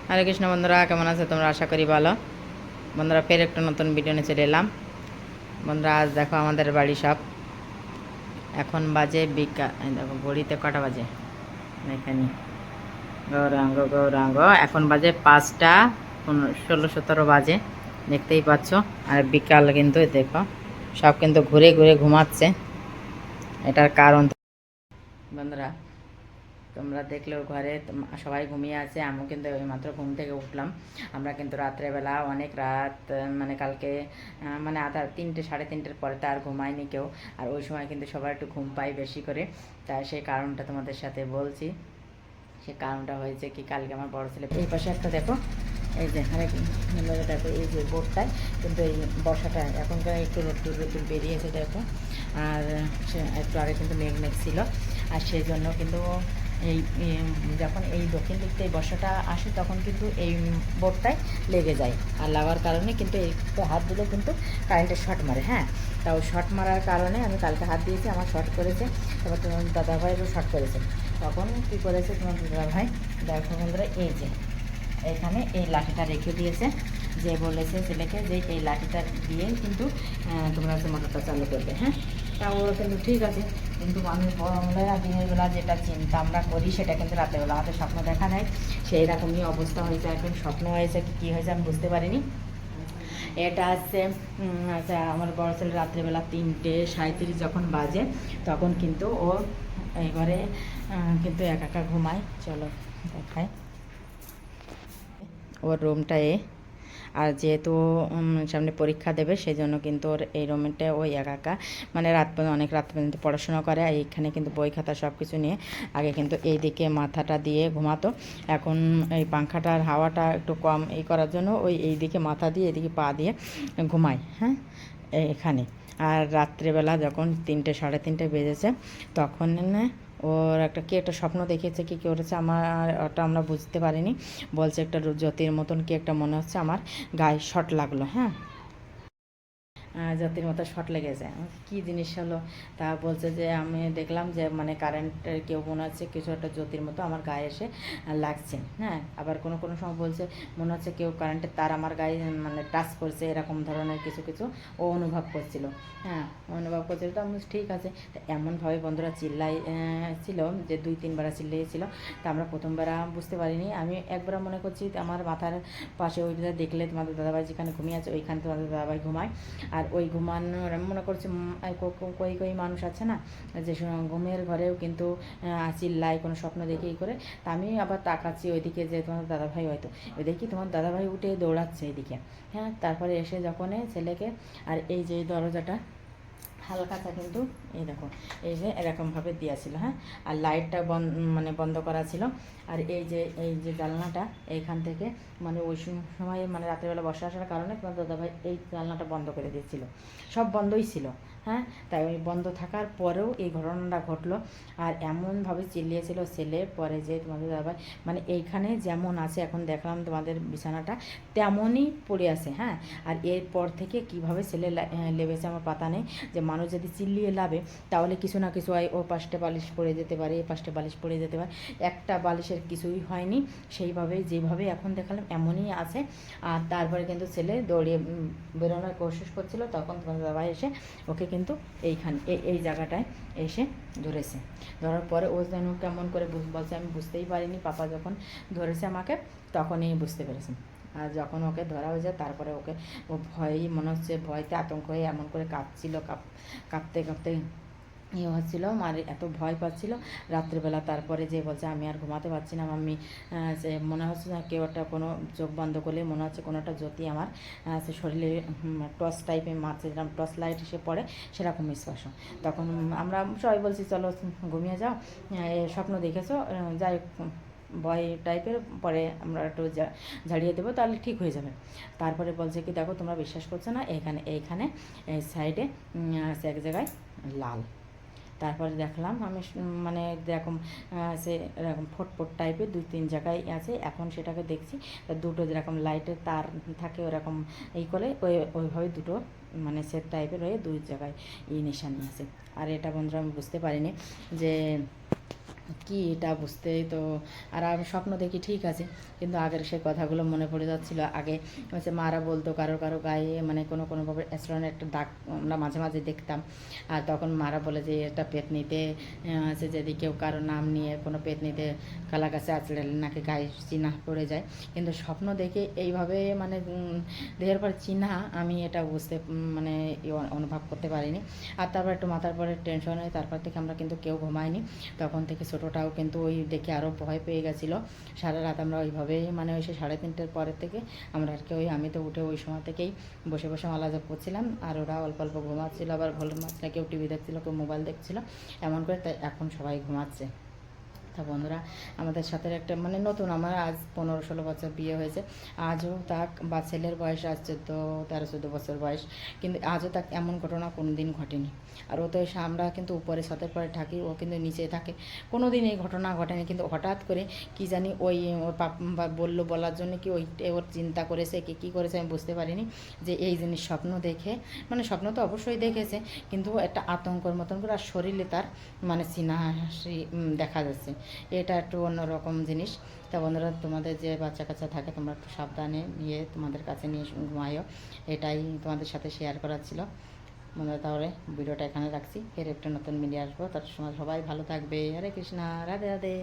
হরে কৃষ্ণ বন্ধুরা, কেমন আছে তোমরা? আশা করি ভালো। বন্ধুরা, ফের একটা নতুন ভিডিও নিয়ে চলে এলাম। বন্ধুরা, আজ দেখো আমাদের বাড়ি সব এখন বাজে বিকাল। দেখো ঘড়িতে কটা বাজে এখানে, গৌরাঙ্গ গৌরাঙ্গ এখন বাজে 5টা 16-17 বাজে, দেখতেই পাচ্ছ। আর বিকাল কিন্তু দেখো সব কিন্তু ঘুরে ঘুরে ঘুমাচ্ছে। এটার কারণ বন্ধুরা, তোমরা দেখলেও ঘরে সবাই ঘুমিয়ে আছে, আমিও কিন্তু এইমাত্র ঘুম থেকে উঠলাম। আমরা কিন্তু রাত্রেবেলা অনেক রাত, মানে কালকে মানে আধা 3টে 3:30-এর পরে তো আর ঘুমায়নি কেউ। আর ওই সময় কিন্তু সবাই একটু ঘুম পাই বেশি করে, তাই সেই কারণটা তোমাদের সাথে বলছি। সে কারণটা হয়েছে কি, কালকে আমার বড় ছেলে এই পাশে একটা দেখো, এই যে আরেক দেখো, এই যে বোর্ডটায় কিন্তু এই বর্ষাটা এখনকার একটু রোদ্দুর বেরিয়েছে দেখো। আর সে একটু আগে কিন্তু মেঘ ছিল, আর সেই জন্য কিন্তু এই যখন এই দক্ষিণ দিক থেকে বর্ষাটা আসে তখন কিন্তু এই বোর্ডটায় লেগে যায়, আর লাগার কারণে কিন্তু একটু হাত দিলে কিন্তু কারেন্টের শর্ট মারে। হ্যাঁ, তাও শর্ট মারার কারণে আমি কালকে হাত দিয়েছি, আমার শর্ট করেছে। তারপর তোমার দাদাভাইয়েরও শর্ট করেছে। তখন কী করেছে তোমার দাদাভাই, দেখো বন্ধুরা, এই যে এখানে এই লাঠিটা রেখে দিয়েছে, যে বলেছে ছেলেকে যে এই লাঠিটা দিয়েই কিন্তু তোমরা হচ্ছে মোটরটা চালু করবে। হ্যাঁ, তা ওরা কিন্তু ঠিক আছে, কিন্তু মানুষ বড়রা দিনের বেলা যেটা চিন্তা আমরা করি সেটা কিন্তু রাতেরবেলা আমাদের স্বপ্ন দেখা দেয়। সেই রকমই অবস্থা হয়েছে, এখন স্বপ্ন হয়েছে কী হয়েছে আমি বুঝতে পারিনি। এটা হচ্ছে আচ্ছা, আমার বড় ছেলে রাত্রেবেলা 3:37 যখন বাজে তখন কিন্তু ও এই ঘরে কিন্তু একা একা ঘুমায়। চলো দেখায় ওর রুমটা আর যেহেতু সামনে পরীক্ষা দেবে সেই জন্য কিন্তু ওর এই রুমটা ওই একা একা মানে অনেক রাত পর্যন্ত পড়াশোনা করে। আর এইখানে কিন্তু বই খাতা সব কিছু নিয়ে আগে কিন্তু এই দিকে মাথাটা দিয়ে ঘুমাতো, এখন এই পাংখাটার হাওয়াটা একটু কম এই করার জন্য ওই এই দিকে মাথা দিয়ে এদিকে পা দিয়ে ঘুমায়। হ্যাঁ, এখানে। আর রাত্রেবেলা যখন 3টে 3:30 বেজেছে তখন ওর একটা স্বপ্ন দেখেছে, কি করেছে আমার ওটা আমরা বুঝতে পারিনি। বলছে একটা জ্যোতির মতন কি একটা মনে হচ্ছে আমার গায়ে শর্ট লাগলো। হ্যাঁ, জ্যোতির মতো শর্ট লেগেছে। কী জিনিস হলো তা বলছে যে আমি দেখলাম যে মানে কারেন্টের কেউ মনে হচ্ছে কিছু একটা জ্যোতির মতো আমার গায়ে এসে লাগছে। হ্যাঁ, আবার কোনো কোনো সময় বলছে মনে হচ্ছে কেউ কারেন্টের তার আমার গায়ে মানে টাচ করছে, এরকম ধরনের কিছু কিছু ও অনুভব করছিল। হ্যাঁ, অনুভব করছিল। তো আমি ঠিক আছে। এমনভাবে বন্ধুরা ছিল যে 2-3 বার চিল্লিয়েছিল। তা আমরা প্রথমবার বুঝতে পারিনি। আমি একবার মনে করছি আমার মাথার পাশে ওইটা দেখলে তোমাদের দাদাভাই যেখানে ঘুমিয়ে আছে ওইখানে তোমাদের দাদাভাই ঘুমায়। আর ওই ঘুমানোর আমি মনে করছি কই মানুষ আছে না যে ঘুমের ঘরেও কিন্তু চিল্লায় কোনো স্বপ্ন দেখে করে। তা আমি আবার তাকাচ্ছি ওইদিকে যে তোমার দাদাভাই হয়তো ওই দেখি তোমার দাদাভাই উঠে দৌড়াচ্ছে এদিকে। হ্যাঁ, তারপরে এসে যখন ছেলেকে আর এই যে দরজাটা হালকাটা কিন্তু এই দেখো এই যে এরকমভাবে দিয়েছিল। হ্যাঁ, আর লাইটটা মানে বন্ধ করা ছিল। আর এই যে জানলাটা এইখান থেকে মানে ওই সময় মানে রাত্রেবেলা বসে আসার কারণে তোমার দাদাভাই এই জানলাটা বন্ধ করে দিয়েছিল, সব বন্ধই ছিল। হ্যাঁ, তাই ওই বন্ধ থাকার পরেও এই ঘটনাটা ঘটলো। আর এমনভাবে চিল্লিয়েছিল ছেলে, পরে যে তোমাদের দাদাভাই মানে এইখানে যেমন আছে এখন দেখলাম তোমাদের বিছানাটা তেমনই পড়ে আছে। হ্যাঁ, আর এরপর থেকে কিভাবে ছেলে লেবেছে আমার পাতা নেই। যে মানুষ যদি চিল্লিয়ে লাভে তাহলে কিছু না কিছু হয়, ও পাশটা বালিশ পড়ে যেতে পারে, এ পাশটা বালিশ পড়ে যেতে পারে, একটা বালিশের কিছুই হয়নি। সেইভাবে যেভাবে এখন দেখালাম এমনই আছে। আর তারপরে কিন্তু ছেলে দৌড়িয়ে বেরোনোর কোশিশ করছিল, তখন তোমার দাদাভাই এসে ওকে কিন্তু এইখানে এই জায়গাটায় এসে ধরেছে। ধরার পরে ও যেন কেমন করে বলছে আমি বুঝতেই পারিনি, পাপা যখন ধরেছে আমাকে তখনই বুঝতে পেরেছি। আর যখন ওকে ধরা হয়ে যায় তারপরে ওকে ও ভয়ই মনে হচ্ছে, ভয়তে আতঙ্ক হয়ে এমন করে কাঁপছিল, কাঁপতে কাঁপতে ইয়ে হচ্ছিল, আর এত ভয় পাচ্ছিল রাত্রিবেলা। তারপরে যে বলছে আমি আর ঘুমাতে পারছি না আমি, সে মনে হচ্ছে না কেউ একটা কোনো চোখ বন্ধ করলে মনে হচ্ছে কোনো একটা জ্যোতি আমার সে শরীরে টর্চ টাইপের মারছে, যেরকম টর্চ লাইট এসে পড়ে সেরকম স্পর্শ। তখন আমরা সবাই বলছি চলো ঘুমিয়ে যাও, স্বপ্ন দেখেছো, যাই ভয় টাইপের, পরে আমরা একটু ঝাড়িয়ে দেবো তাহলে ঠিক হয়ে যাবে। তারপরে বলছে কি দেখো তোমরা বিশ্বাস করছো না, এইখানে এই সাইডে এক জায়গায় লাল। তারপরে দেখলাম আমি মানে এরকম সে এরকম ফটফট টাইপের 2-3 জায়গায় আছে, এখন সেটাকে দেখছি দুটো যেরকম লাইটের তার থাকে ওরকম এই করে ওইভাবে দুটো মানে সেট টাইপের হয়ে 2 জায়গায় নিশানি আছে। আর এটা বন্ধুরা আমি বুঝতে পারিনি যে কি এটা বুঝতে তো, আর আমি স্বপ্ন দেখি ঠিক আছে, কিন্তু আগের সেই কথাগুলো মনে পড়ে যাচ্ছিলো। আগে হচ্ছে মারা বলতো কারো কারো গায়ে মানে কোনোভাবে অ্যাস্ট্রনের একটা দাগ আমরা মাঝে মাঝে দেখতাম। আর তখন মারা বলে যে এটা পেতনিতে আছে, যদি কেউ কারো নাম নিয়ে কোনো পেতনিতে কালা গাছে আঁচড়ে নাকি গায়ে চিহ্ন পড়ে যায়। কিন্তু স্বপ্ন দেখে এইভাবে মানে দেহের পর চিহ্ন আমি এটা বুঝতে মানে অনুভব করতে পারিনি। আর তারপর একটু মাথার পরে টেনশন হয়, তারপর থেকে আমরা কিন্তু কেউ ঘুমাইনি। তখন থেকে ছোটোটাও কিন্তু ওই দেখে আরও ভয় পেয়ে গেছিলো। সারা রাত আমরা ওইভাবেই মানে ওই 3:30টার পরের থেকে আমরা আর কি আমি তো উঠে ওই সময় থেকেই বসে বসে মালা জপ করছিলাম, আর ওরা অল্প অল্প ঘুমাচ্ছিলো, আবার ঘুমাচ্ছিল, কেউ টিভি দেখছিলো, কেউ মোবাইল দেখছিলো, এমন করে। তাই এখন সবাই ঘুমাচ্ছে। তা বন্ধুরা, আমাদের সাথে একটা মানে নতুন, আমার আজ 15-16 বছর বিয়ে হয়েছে, আজও তাক বা ছেলের বয়স আজ 13-14 বছর বয়স, কিন্তু আজও তাক এমন ঘটনা কোনো দিন ঘটেনি। আর ও তো এসে আমরা কিন্তু উপরে ছাদের পরে থাকি, ও কিন্তু নিচে থাকে, কোনো দিন এই ঘটনা ঘটেনি। কিন্তু হঠাৎ করে কি জানি ওই ওর বলার জন্য কি ওই ওর চিন্তা করেছে কি কী করেছে আমি বুঝতে পারিনি, যে এই জিনিস স্বপ্ন দেখে, মানে স্বপ্ন তো অবশ্যই দেখেছে, কিন্তু একটা আতঙ্কর মতন করে আর শরীরে তার মানে সিনাহাসি দেখা যাচ্ছে। এটা একটু অন্যরকম জিনিস। তা বন্ধুরা, তোমাদের যে বাচ্চা কাচ্চা থাকে তোমরা একটু সাবধানে নিয়ে তোমাদের কাছে নিয়ে ঘুমাইও, এটাই তোমাদের সাথে শেয়ার করার ছিল। বন্ধুরা, তাহলে ভিডিওটা এখানে রাখছি, ফের একটা নতুন ভিডিও আসবো, তার সময় সবাই ভালো থাকবে। হরে কৃষ্ণা, রাধে রাধে।